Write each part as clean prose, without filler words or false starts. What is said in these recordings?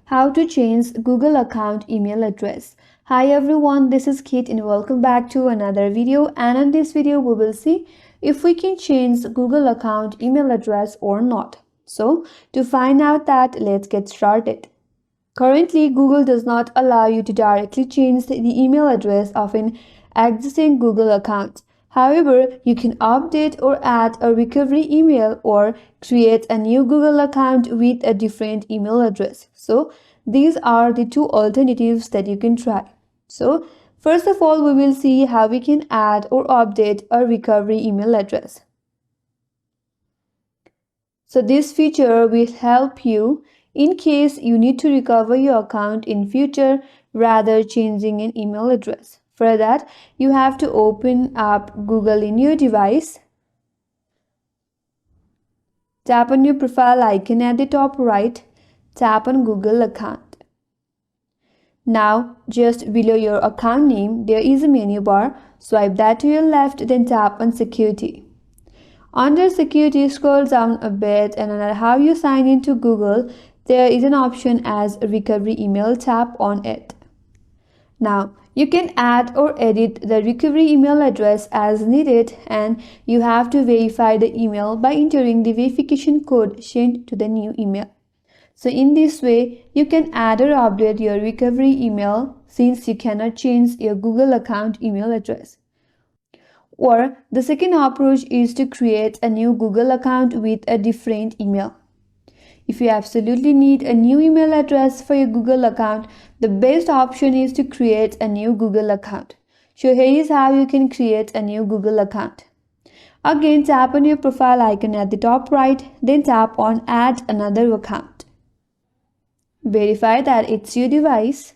How to change Google account email address. Hi everyone, this is Kate and welcome back to another video, and in this video we will see if we can change Google account email address or not. So to find out that, let's get started. Currently, Google does not allow you to directly change the email address of an existing Google account. However, you can update or add a recovery email or create a new Google account with a different email address. So, these are the two alternatives that you can try. So, first of all, we will see how we can add or update a recovery email address. So, this feature will help you in case you need to recover your account in future rather changing an email address. For that, you have to open up Google in your device. Tap on your profile icon at the top right. Tap on Google account. Now, just below your account name, there is a menu bar. Swipe that to your left, then tap on security. Under security, scroll down a bit, and under how you sign into Google, there is an option as recovery email. Tap on it. Now, you can add or edit the recovery email address as needed, and you have to verify the email by entering the verification code sent to the new email. So in this way, you can add or update your recovery email since you cannot change your Google account email address. Or the second approach is to create a new Google account with a different email. If you absolutely need a new email address for your Google account, the best option is to create a new Google account. So here is how you can create a new Google account. Again, tap on your profile icon at the top right, then tap on Add Another Account. Verify that it's your device.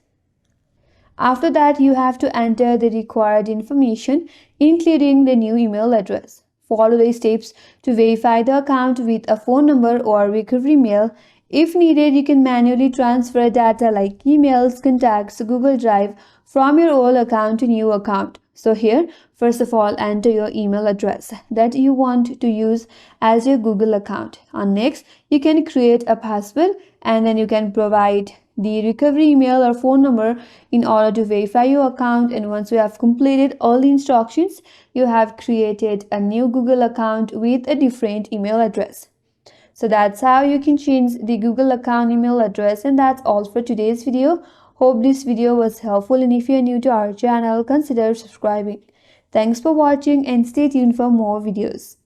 After that, you have to enter the required information, including the new email address. Follow the steps to verify the account with a phone number or recovery mail. If needed, you can manually transfer data like emails, contacts, Google Drive from your old account to new account. So here, first of all, enter your email address that you want to use as your Google account. And next, you can create a password, and then you can provide the recovery email or phone number in order to verify your account. And once you have completed all the instructions, you have created a new Google account with a different email address. So that's how you can change the Google account email address, and that's all for today's video. Hope this video was helpful, and if you are new to our channel, consider subscribing. Thanks for watching and stay tuned for more videos.